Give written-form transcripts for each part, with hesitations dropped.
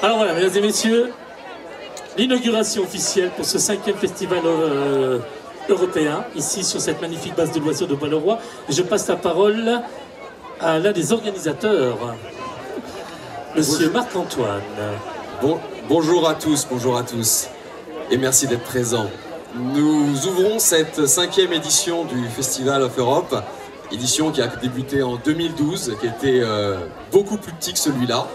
Alors voilà, mesdames et messieurs, l'inauguration officielle pour ce 5e festival européen, ici sur cette magnifique base de loisirs de Bois-le-Roi. Je passe la parole à l'un des organisateurs, Monsieur Marc-Antoine. Bonjour à tous, et merci d'être présents. Nous ouvrons cette 5e édition du Festival of Europe, édition qui a débuté en 2012, qui était beaucoup plus petit que celui-là,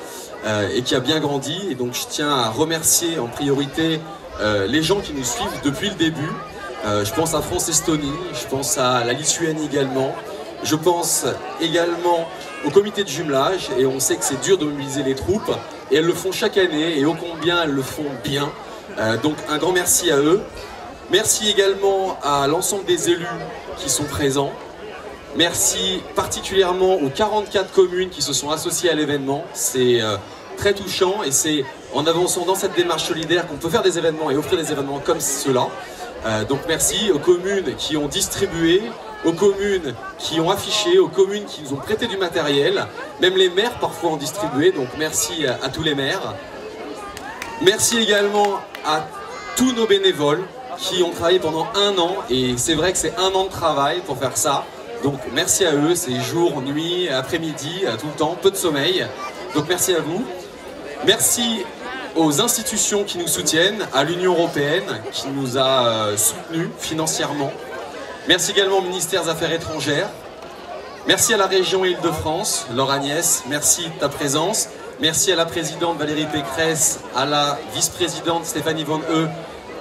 et qui a bien grandi. Et donc je tiens à remercier en priorité les gens qui nous suivent depuis le début. Je pense à France-Estonie, je pense à la Lituanie également, je pense également au comité de jumelage, et on sait que c'est dur de mobiliser les troupes, et elles le font chaque année, et ô combien elles le font bien. Donc un grand merci à eux. Merci également à l'ensemble des élus qui sont présents. Merci particulièrement aux 44 communes qui se sont associées à l'événement. C'est très touchant, et c'est en avançant dans cette démarche solidaire qu'on peut faire des événements et offrir des événements comme ceux-là. Donc merci aux communes qui ont distribué, aux communes qui ont affiché, aux communes qui nous ont prêté du matériel. Même les maires parfois ont distribué, donc merci à tous les maires. Merci également à tous nos bénévoles qui ont travaillé pendant 1 an, et c'est vrai que c'est 1 an de travail pour faire ça. Donc merci à eux, c'est jour, nuit, après-midi, tout le temps, peu de sommeil. Donc merci à vous. Merci aux institutions qui nous soutiennent, à l'Union européenne qui nous a soutenus financièrement. Merci également au ministère des Affaires étrangères. Merci à la région Île-de-France, Laure Agnès, merci de ta présence. Merci à la présidente Valérie Pécresse, à la vice-présidente Stéphanie Van Heu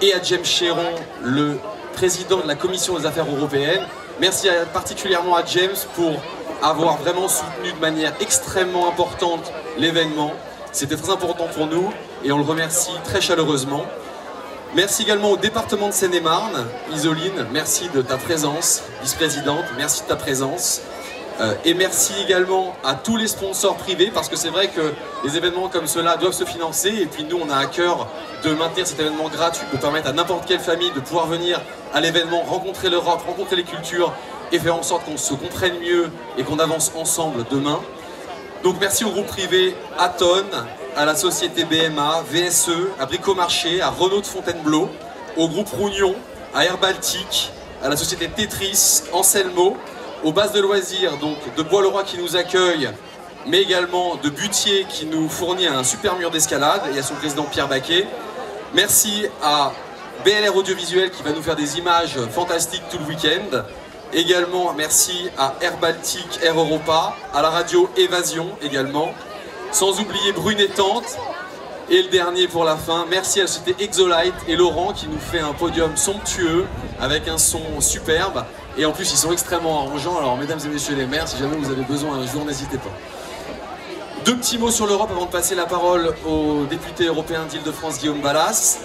et à James Chéron, le président de la Commission des Affaires européennes. Merci particulièrement à James pour avoir vraiment soutenu de manière extrêmement importante l'événement. C'était très important pour nous et on le remercie très chaleureusement. Merci également au département de Seine-et-Marne, Isoline, merci de ta présence, vice-présidente, merci de ta présence. Et merci également à tous les sponsors privés, parce que c'est vrai que les événements comme ceux-là doivent se financer, et puis nous on a à cœur de maintenir cet événement gratuit pour permettre à n'importe quelle famille de pouvoir venir à l'événement, rencontrer l'Europe, rencontrer les cultures et faire en sorte qu'on se comprenne mieux et qu'on avance ensemble demain. Donc merci au groupe privé Aton, à la société BMA, VSE, à Bricomarché, à Renault de Fontainebleau, au groupe Rougnon, à Air Baltique, à la société Tetris, Anselmo, aux bases de loisirs donc de Bois-le-Roi qui nous accueille, mais également de Butier qui nous fournit un super mur d'escalade, et à son président Pierre Baquet. Merci à BLR Audiovisuel qui va nous faire des images fantastiques tout le week-end. Également merci à Air Baltique, Air Europa, à la radio Évasion également. Sans oublier Brunettante. Et le dernier pour la fin, merci à la société Exolite et Laurent qui nous fait un podium somptueux avec un son superbe. Et en plus ils sont extrêmement arrangeants, alors mesdames et messieurs les maires, si jamais vous avez besoin un jour, n'hésitez pas. 2 petits mots sur l'Europe avant de passer la parole au député européen d'Île-de-France Guillaume Balas.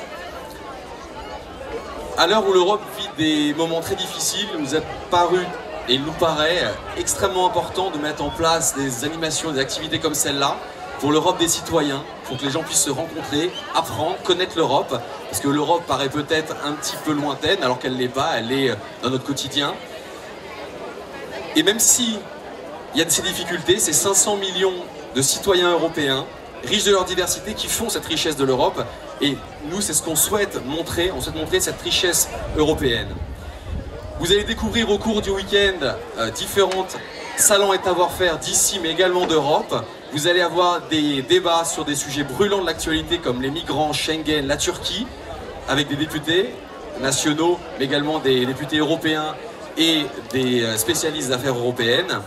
À l'heure où l'Europe vit des moments très difficiles, il nous a paru, et il nous paraît extrêmement important de mettre en place des animations, des activités comme celle-là, pour l'Europe des citoyens, pour que les gens puissent se rencontrer, apprendre, connaître l'Europe, parce que l'Europe paraît peut-être un petit peu lointaine, alors qu'elle ne l'est pas, elle est dans notre quotidien. Et même si il y a de ces difficultés, c'est 500 millions de citoyens européens, riches de leur diversité, qui font cette richesse de l'Europe, et nous, c'est ce qu'on souhaite montrer, on souhaite montrer cette richesse européenne. Vous allez découvrir au cours du week-end différentes salons et savoir-faire d'ici, mais également d'Europe. Vous allez avoir des débats sur des sujets brûlants de l'actualité comme les migrants, Schengen, la Turquie, avec des députés nationaux, mais également des députés européens et des spécialistes d'affaires européennes.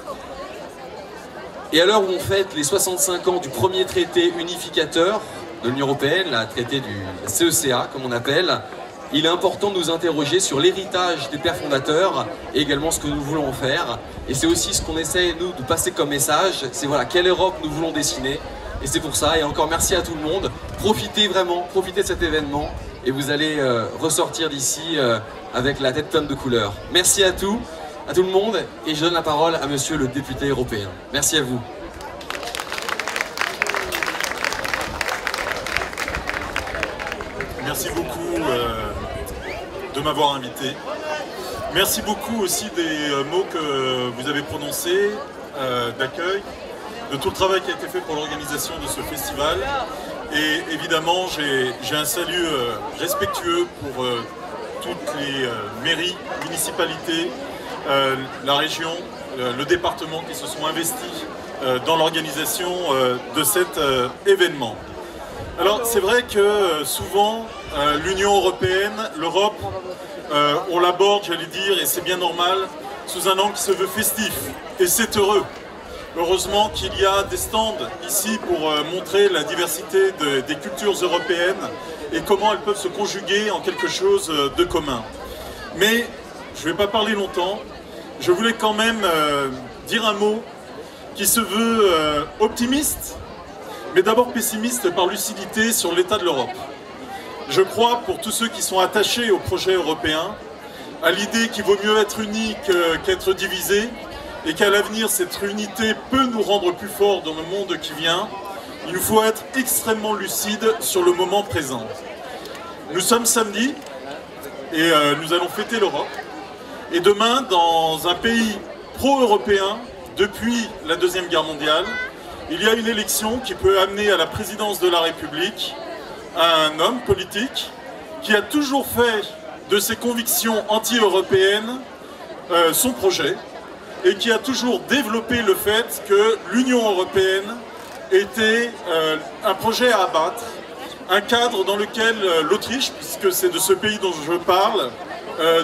Et à l'heure où on fête les 65 ans du premier traité unificateur de l'Union européenne, le traité du CECA comme on appelle, il est important de nous interroger sur l'héritage des pères fondateurs et également ce que nous voulons en faire. Et c'est aussi ce qu'on essaie, nous, de passer comme message. C'est voilà, quelle Europe nous voulons dessiner. Et c'est pour ça, et encore merci à tout le monde. Profitez vraiment, profitez de cet événement. Et vous allez ressortir d'ici avec la tête pleine de couleurs. Merci à tout le monde. Et je donne la parole à monsieur le député européen. Merci à vous. Merci beaucoup de m'avoir invité. Merci beaucoup aussi des mots que vous avez prononcés, d'accueil, de tout le travail qui a été fait pour l'organisation de ce festival. Et évidemment, j'ai un salut respectueux pour toutes les mairies, municipalités, la région, le département qui se sont investis dans l'organisation de cet événement. Alors c'est vrai que souvent l'Union européenne, l'Europe, on l'aborde, j'allais dire, et c'est bien normal, sous un angle qui se veut festif. Et c'est heureux. Heureusement qu'il y a des stands ici pour montrer la diversité des cultures européennes et comment elles peuvent se conjuguer en quelque chose de commun. Mais je ne vais pas parler longtemps. Je voulais quand même dire un mot qui se veut optimiste, mais d'abord pessimiste par lucidité sur l'état de l'Europe. Je crois, pour tous ceux qui sont attachés au projet européen, à l'idée qu'il vaut mieux être unis qu'être divisé, et qu'à l'avenir cette unité peut nous rendre plus forts dans le monde qui vient, il nous faut être extrêmement lucide sur le moment présent. Nous sommes samedi et nous allons fêter l'Europe. Et demain, dans un pays pro-européen, depuis la Deuxième Guerre mondiale, il y a une élection qui peut amener à la présidence de la République un homme politique qui a toujours fait de ses convictions anti-européennes son projet, et qui a toujours développé le fait que l'Union européenne était un projet à abattre, un cadre dans lequel l'Autriche, puisque c'est de ce pays dont je parle,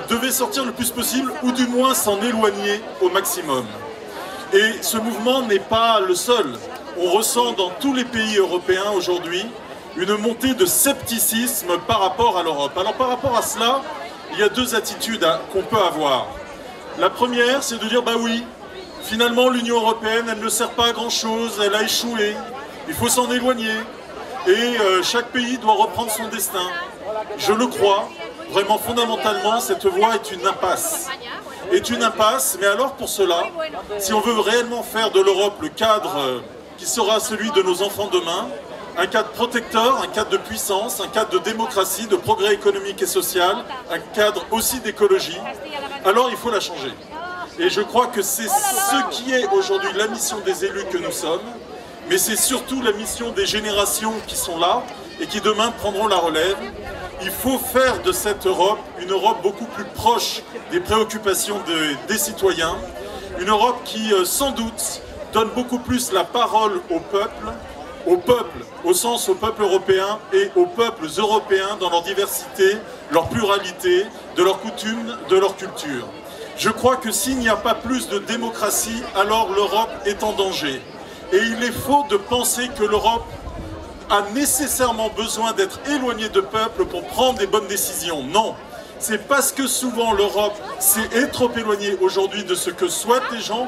devait sortir le plus possible, ou du moins s'en éloigner au maximum. Et ce mouvement n'est pas le seul. On ressent dans tous les pays européens aujourd'hui une montée de scepticisme par rapport à l'Europe. Alors par rapport à cela, il y a deux attitudes qu'on peut avoir. La première, c'est de dire, bah oui, finalement l'Union européenne, elle ne sert pas à grand-chose, elle a échoué, il faut s'en éloigner, et chaque pays doit reprendre son destin. Je le crois, vraiment fondamentalement, cette voie est une impasse. Est une impasse, mais alors pour cela, si on veut réellement faire de l'Europe le cadre qui sera celui de nos enfants demain, un cadre protecteur, un cadre de puissance, un cadre de démocratie, de progrès économique et social, un cadre aussi d'écologie, alors il faut la changer. Et je crois que c'est ce qui est aujourd'hui la mission des élus que nous sommes, mais c'est surtout la mission des générations qui sont là et qui demain prendront la relève. Il faut faire de cette Europe une Europe beaucoup plus proche des préoccupations des citoyens, une Europe qui sans doute donne beaucoup plus la parole au peuple, au sens au peuple européen et aux peuples européens dans leur diversité, leur pluralité, de leurs coutumes, de leur culture. Je crois que s'il n'y a pas plus de démocratie, alors l'Europe est en danger. Et il est faux de penser que l'Europe a nécessairement besoin d'être éloignée de peuples pour prendre des bonnes décisions. Non, c'est parce que souvent l'Europe est trop éloignée aujourd'hui de ce que souhaitent les gens,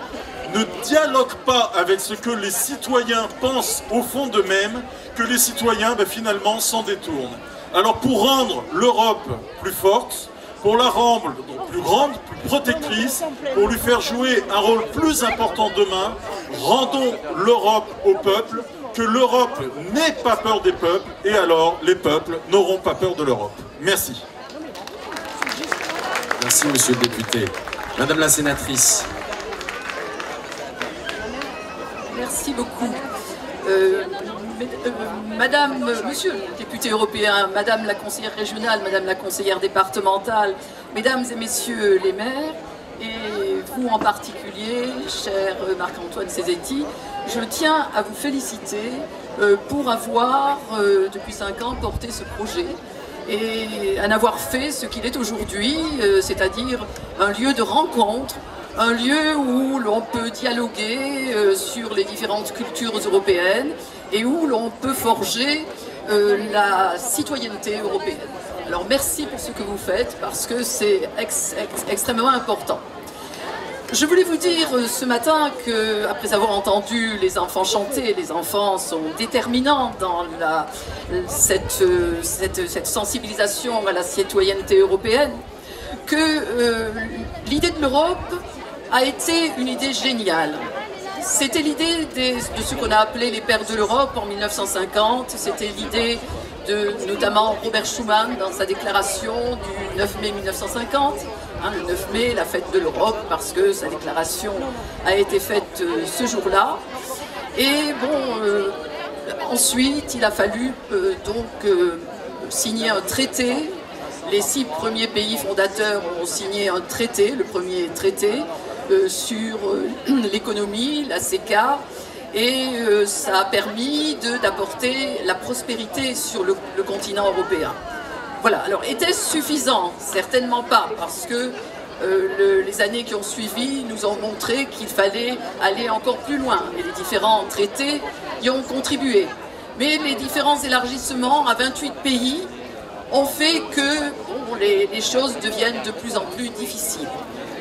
ne dialogue pas avec ce que les citoyens pensent au fond d'eux-mêmes, que les citoyens finalement s'en détournent. Alors pour rendre l'Europe plus forte, pour la rendre plus grande, plus protectrice, pour lui faire jouer un rôle plus important demain, rendons l'Europe au peuple, que l'Europe n'ait pas peur des peuples, et alors les peuples n'auront pas peur de l'Europe. Merci. Merci, monsieur le député. Madame la sénatrice. Merci beaucoup. Monsieur le député européen, madame la conseillère régionale, madame la conseillère départementale, mesdames et messieurs les maires, et vous en particulier, cher Marc-Antoine Cézetti, je tiens à vous féliciter pour avoir, depuis 5 ans, porté ce projet et en avoir fait ce qu'il est aujourd'hui, c'est-à-dire un lieu de rencontre, un lieu où l'on peut dialoguer sur les différentes cultures européennes et où l'on peut forger la citoyenneté européenne. Alors merci pour ce que vous faites parce que c'est extrêmement important. Je voulais vous dire ce matin qu'après avoir entendu les enfants chanter, les enfants sont déterminants dans cette sensibilisation à la citoyenneté européenne, que l'idée de l'Europe a été une idée géniale. C'était l'idée de ce qu'on a appelé les pères de l'Europe en 1950, c'était l'idée de notamment Robert Schuman dans sa déclaration du 9 mai 1950, le 9 mai, la fête de l'Europe, parce que sa déclaration a été faite ce jour-là. Et bon, Ensuite, il a fallu signer un traité. Les 6 premiers pays fondateurs ont signé un traité, le premier traité, sur l'économie, la CECA, et ça a permis d'apporter la prospérité sur le continent européen. Voilà, alors était-ce suffisant? Certainement pas, parce que les années qui ont suivi nous ont montré qu'il fallait aller encore plus loin, et les différents traités y ont contribué. Mais les différents élargissements à 28 pays ont fait que les choses deviennent de plus en plus difficiles.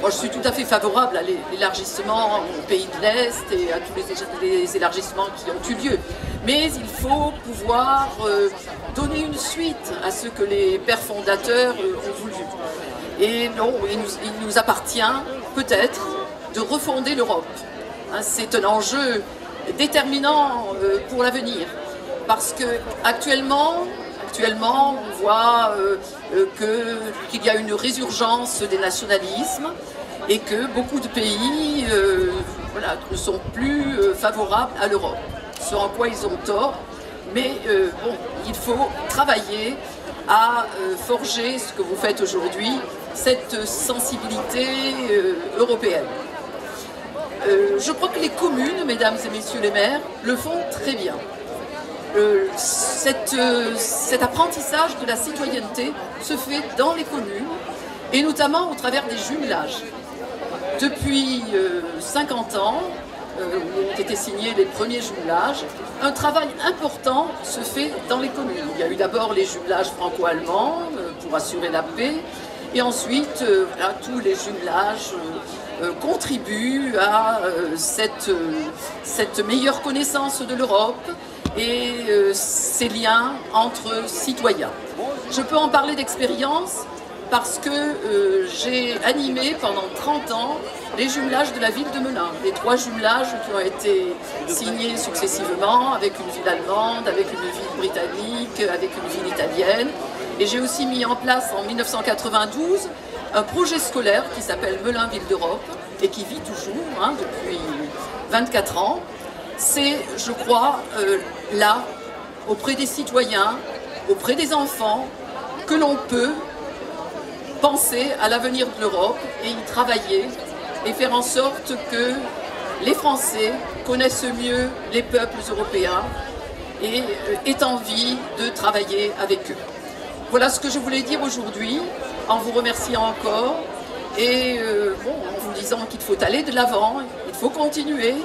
Moi, je suis tout à fait favorable à l'élargissement aux pays de l'Est et à tous les élargissements qui ont eu lieu. Mais il faut pouvoir donner une suite à ce que les pères fondateurs ont voulu. Et non, il nous appartient peut-être de refonder l'Europe. C'est un enjeu déterminant pour l'avenir. Parce qu'actuellement, on voit qu'il y a une résurgence des nationalismes et que beaucoup de pays ne sont plus favorables à l'Europe. Ce en quoi ils ont tort, mais il faut travailler à forger ce que vous faites aujourd'hui, cette sensibilité européenne. Je crois que les communes, mesdames et messieurs les maires, le font très bien. Cet apprentissage de la citoyenneté se fait dans les communes et notamment au travers des jumelages. Depuis 50 ans, où ont été signés les premiers jumelages, un travail important se fait dans les communes. Il y a eu d'abord les jumelages franco-allemands pour assurer la paix, et ensuite tous les jumelages contribuent à cette meilleure connaissance de l'Europe et ces liens entre citoyens. Je peux en parler d'expérience parce que j'ai animé pendant 30 ans les jumelages de la ville de Melun. Les 3 jumelages qui ont été signés successivement avec une ville allemande, avec une ville britannique, avec une ville italienne. Et j'ai aussi mis en place en 1992 un projet scolaire qui s'appelle Melun Ville d'Europe et qui vit toujours depuis 24 ans. C'est, je crois, là, auprès des citoyens, auprès des enfants, que l'on peut penser à l'avenir de l'Europe et y travailler et faire en sorte que les Français connaissent mieux les peuples européens et aient envie de travailler avec eux. Voilà ce que je voulais dire aujourd'hui, en vous remerciant encore et en vous disant qu'il faut aller de l'avant, il faut continuer.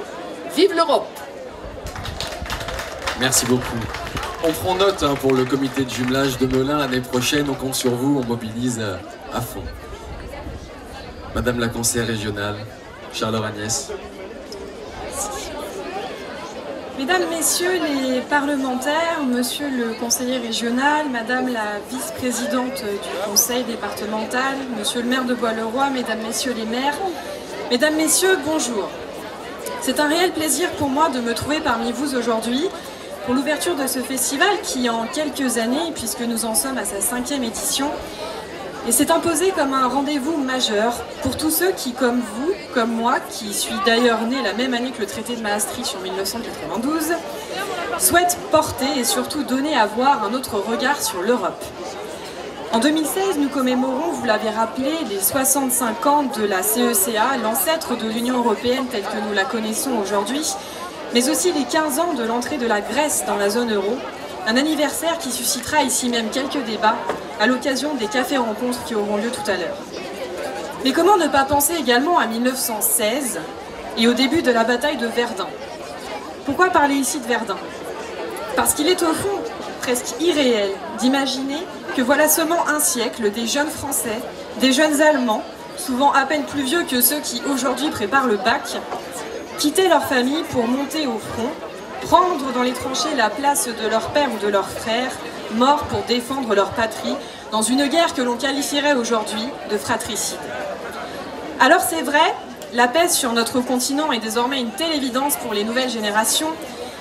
Vive l'Europe! Merci beaucoup. On prend note pour le comité de jumelage de Melun l'année prochaine. On compte sur vous, on mobilise à fond. Madame la conseillère régionale, Charles-Agnès. Mesdames, Messieurs les parlementaires, Monsieur le conseiller régional, Madame la vice-présidente du conseil départemental, Monsieur le maire de Bois-le-Roi, Mesdames, Messieurs les maires, Mesdames, Messieurs, bonjour. C'est un réel plaisir pour moi de me trouver parmi vous aujourd'hui pour l'ouverture de ce festival qui, en quelques années, puisque nous en sommes à sa 5e édition, s'est imposé comme un rendez-vous majeur pour tous ceux qui, comme vous, comme moi, qui suis d'ailleurs né la même année que le traité de Maastricht en 1992, souhaitent porter et surtout donner à voir un autre regard sur l'Europe. En 2016, nous commémorons, vous l'avez rappelé, les 65 ans de la CECA, l'ancêtre de l'Union européenne telle que nous la connaissons aujourd'hui, mais aussi les 15 ans de l'entrée de la Grèce dans la zone euro, un anniversaire qui suscitera ici même quelques débats à l'occasion des cafés-rencontres qui auront lieu tout à l'heure. Mais comment ne pas penser également à 1916 et au début de la bataille de Verdun? Pourquoi parler ici de Verdun? Parce qu'il est au fond presque irréel d'imaginer que voilà seulement un siècle, des jeunes Français, des jeunes Allemands, souvent à peine plus vieux que ceux qui aujourd'hui préparent le bac, quittaient leur famille pour monter au front, prendre dans les tranchées la place de leur père ou de leur frère, morts pour défendre leur patrie, dans une guerre que l'on qualifierait aujourd'hui de fratricide. Alors c'est vrai, la paix sur notre continent est désormais une telle évidence pour les nouvelles générations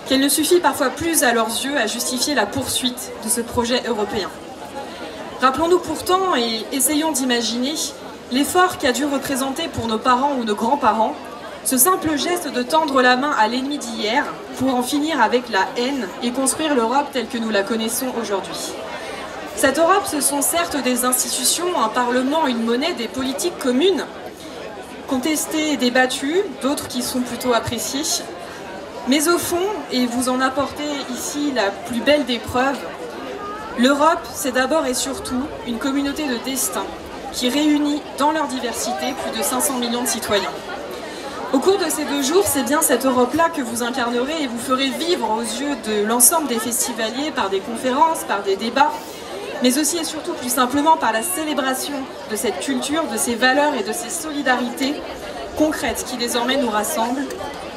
qu'elle ne suffit parfois plus à leurs yeux à justifier la poursuite de ce projet européen. Rappelons-nous pourtant et essayons d'imaginer l'effort qu'a dû représenter pour nos parents ou nos grands-parents Ce simple geste de tendre la main à l'ennemi d'hier pour en finir avec la haine et construire l'Europe telle que nous la connaissons aujourd'hui. Cette Europe, ce sont certes des institutions, un parlement, une monnaie, des politiques communes, contestées et débattues, d'autres qui sont plutôt appréciées. Mais au fond, et vous en apportez ici la plus belle des preuves, l'Europe, c'est d'abord et surtout une communauté de destin qui réunit dans leur diversité plus de 500 millions de citoyens. Au cours de ces 2 jours, c'est bien cette Europe-là que vous incarnerez et vous ferez vivre aux yeux de l'ensemble des festivaliers par des conférences, par des débats, mais aussi et surtout plus simplement par la célébration de cette culture, de ces valeurs et de ces solidarités concrètes qui désormais nous rassemblent.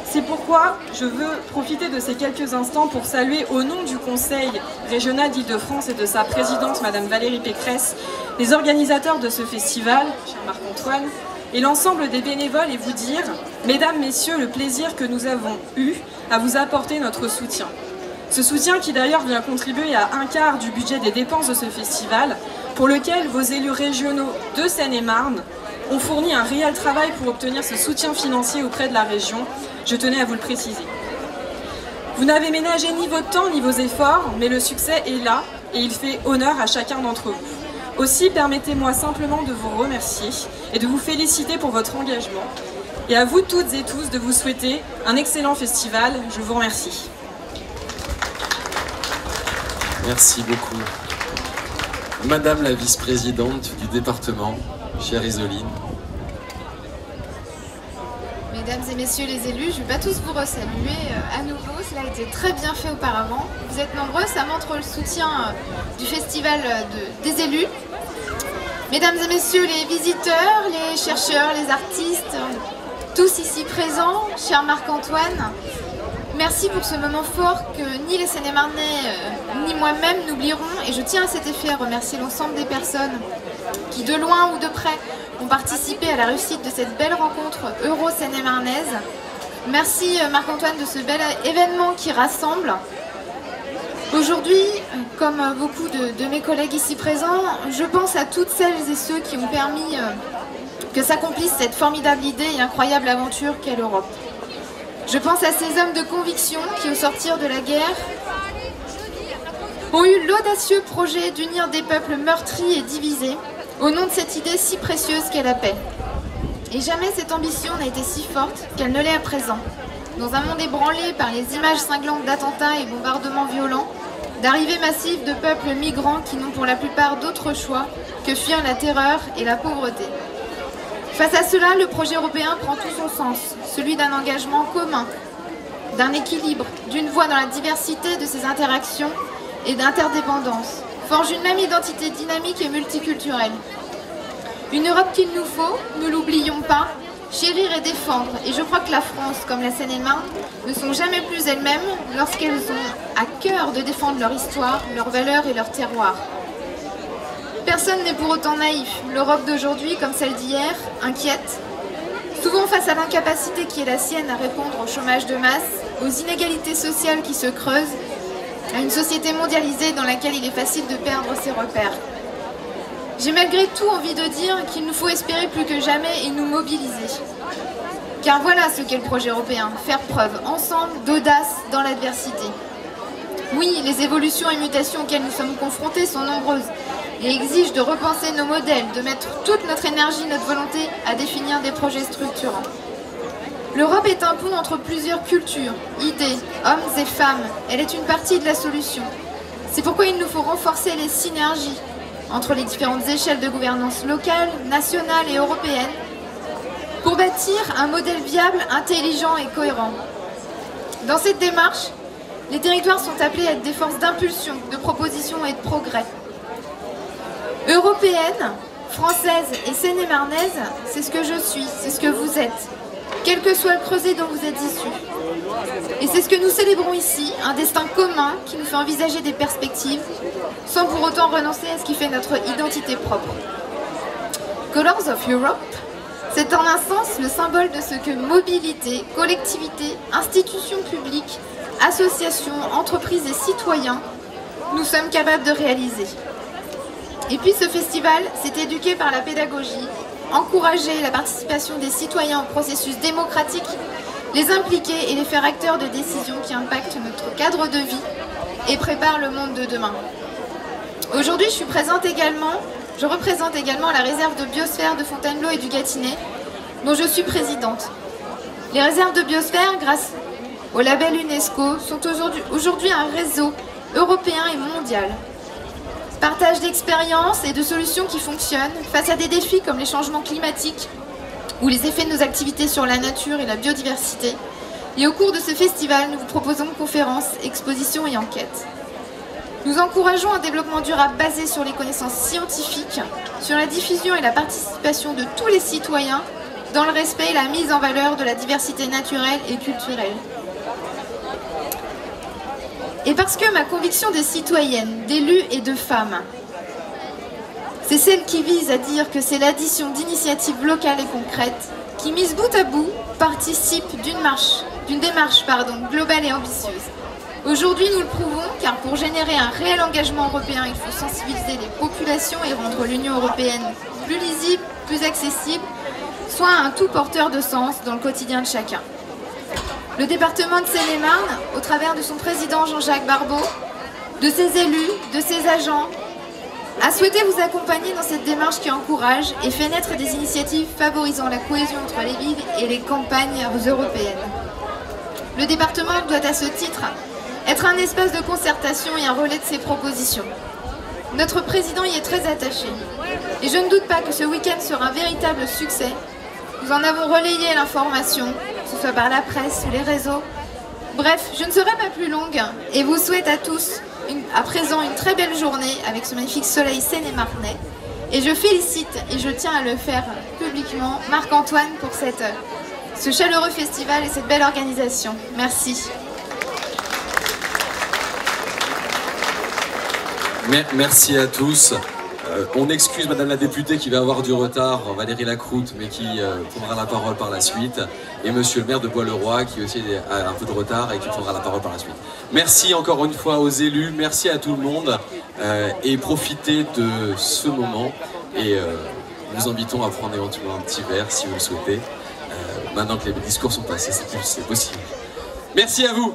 C'est pourquoi je veux profiter de ces quelques instants pour saluer au nom du Conseil régional d'Île-de-France et de sa présidente, Madame Valérie Pécresse, les organisateurs de ce festival, cher Marc-Antoine, et l'ensemble des bénévoles et vous dire, mesdames, messieurs, le plaisir que nous avons eu à vous apporter notre soutien. Ce soutien qui d'ailleurs vient contribuer à 1/4 du budget des dépenses de ce festival, pour lequel vos élus régionaux de Seine-et-Marne ont fourni un réel travail pour obtenir ce soutien financier auprès de la région. Je tenais à vous le préciser. Vous n'avez ménagé ni votre temps ni vos efforts, mais le succès est là et il fait honneur à chacun d'entre vous. Aussi, permettez-moi simplement de vous remercier et de vous féliciter pour votre engagement. Et à vous toutes et tous de vous souhaiter un excellent festival. Je vous remercie. Merci beaucoup. Madame la vice-présidente du département, chère Isoline. Mesdames et messieurs les élus, je ne vais pas tous vous resaluer à nouveau, cela a été très bien fait auparavant. Vous êtes nombreux, ça montre le soutien du festival des élus. Mesdames et messieurs les visiteurs, les chercheurs, les artistes, tous ici présents, cher Marc-Antoine, merci pour ce moment fort que ni les Seine-et-Marnais ni moi-même n'oublierons. Et je tiens à cet effet à remercier l'ensemble des personnes qui, de loin ou de près, ont participé à la réussite de cette belle rencontre euro-seine-et-marnaise. Merci Marc-Antoine de ce bel événement qui rassemble. Aujourd'hui, comme beaucoup de mes collègues ici présents, je pense à toutes celles et ceux qui ont permis que s'accomplisse cette formidable idée et incroyable aventure qu'est l'Europe. Je pense à ces hommes de conviction qui, au sortir de la guerre, ont eu l'audacieux projet d'unir des peuples meurtris et divisés au nom de cette idée si précieuse qu'est la paix. Et jamais cette ambition n'a été si forte qu'elle ne l'est à présent. Dans un monde ébranlé par les images cinglantes d'attentats et bombardements violents, d'arrivées massives de peuples migrants qui n'ont pour la plupart d'autre choix que fuir la terreur et la pauvreté. Face à cela, le projet européen prend tout son sens, celui d'un engagement commun, d'un équilibre, d'une voix dans la diversité de ses interactions et d'interdépendance, forge une même identité dynamique et multiculturelle. Une Europe qu'il nous faut, ne l'oublions pas, chérir et défendre. Et je crois que la France, comme la Seine-et-Marne, ne sont jamais plus elles-mêmes lorsqu'elles ont à cœur de défendre leur histoire, leurs valeurs et leur terroir. Personne n'est pour autant naïf. L'Europe d'aujourd'hui, comme celle d'hier, inquiète, souvent face à l'incapacité qui est la sienne à répondre au chômage de masse, aux inégalités sociales qui se creusent, à une société mondialisée dans laquelle il est facile de perdre ses repères. J'ai malgré tout envie de dire qu'il nous faut espérer plus que jamais et nous mobiliser. Car voilà ce qu'est le projet européen, faire preuve ensemble d'audace dans l'adversité. Oui, les évolutions et mutations auxquelles nous sommes confrontés sont nombreuses et exigent de repenser nos modèles, de mettre toute notre énergie, notre volonté à définir des projets structurants. L'Europe est un pont entre plusieurs cultures, idées, hommes et femmes. Elle est une partie de la solution. C'est pourquoi il nous faut renforcer les synergies entre les différentes échelles de gouvernance locale, nationale et européenne pour bâtir un modèle viable, intelligent et cohérent. Dans cette démarche, les territoires sont appelés à être des forces d'impulsion, de proposition et de progrès. Européenne, française et seine-et-marnaise, c'est ce que je suis, c'est ce que vous êtes, quel que soit le creuset dont vous êtes issus. Et c'est ce que nous célébrons ici, un destin commun qui nous fait envisager des perspectives, sans pour autant renoncer à ce qui fait notre identité propre. Colors of Europe, c'est en un sens le symbole de ce que mobilité, collectivité, institutions publiques, associations, entreprises et citoyens, nous sommes capables de réaliser. Et puis ce festival s'est éduqué par la pédagogie, encourager la participation des citoyens au processus démocratique, les impliquer et les faire acteurs de décisions qui impactent notre cadre de vie et préparent le monde de demain. Aujourd'hui, je représente également la réserve de biosphère de Fontainebleau et du Gâtinais, dont je suis présidente. Les réserves de biosphère, grâce au label UNESCO, sont aujourd'hui un réseau européen et mondial. Partage d'expériences et de solutions qui fonctionnent face à des défis comme les changements climatiques ou les effets de nos activités sur la nature et la biodiversité. Et au cours de ce festival, nous vous proposons conférences, expositions et enquêtes. Nous encourageons un développement durable basé sur les connaissances scientifiques, sur la diffusion et la participation de tous les citoyens dans le respect et la mise en valeur de la diversité naturelle et culturelle. Et parce que ma conviction de citoyenne, d'élue et de femme, c'est celle qui vise à dire que c'est l'addition d'initiatives locales et concrètes qui, mises bout à bout, participent d'une démarche globale et ambitieuse. Aujourd'hui, nous le prouvons, car pour générer un réel engagement européen, il faut sensibiliser les populations et rendre l'Union européenne plus lisible, plus accessible, soit un tout porteur de sens dans le quotidien de chacun. Le département de Seine-et-Marne, au travers de son président Jean-Jacques Barbeau, de ses élus, de ses agents, a souhaité vous accompagner dans cette démarche qui encourage et fait naître des initiatives favorisant la cohésion entre les villes et les campagnes européennes. Le département doit à ce titre être un espace de concertation et un relais de ses propositions. Notre président y est très attaché. Et je ne doute pas que ce week-end sera un véritable succès. Nous en avons relayé l'information, que ce soit par la presse ou les réseaux. Bref, je ne serai pas plus longue et vous souhaite à tous à présent une très belle journée avec ce magnifique soleil seine-et-marnais. Et je félicite, et je tiens à le faire publiquement, Marc-Antoine pour ce chaleureux festival et cette belle organisation. Merci. Merci à tous. On excuse Madame la députée qui va avoir du retard, Valérie Lacroute, mais qui prendra la parole par la suite. Et Monsieur le maire de Bois-le-Roi qui aussi a un peu de retard et qui prendra la parole par la suite. Merci encore une fois aux élus, merci à tout le monde et profitez de ce moment. Et nous vous invitons à prendre éventuellement un petit verre si vous le souhaitez. Maintenant que les discours sont passés, c'est possible. Merci à vous.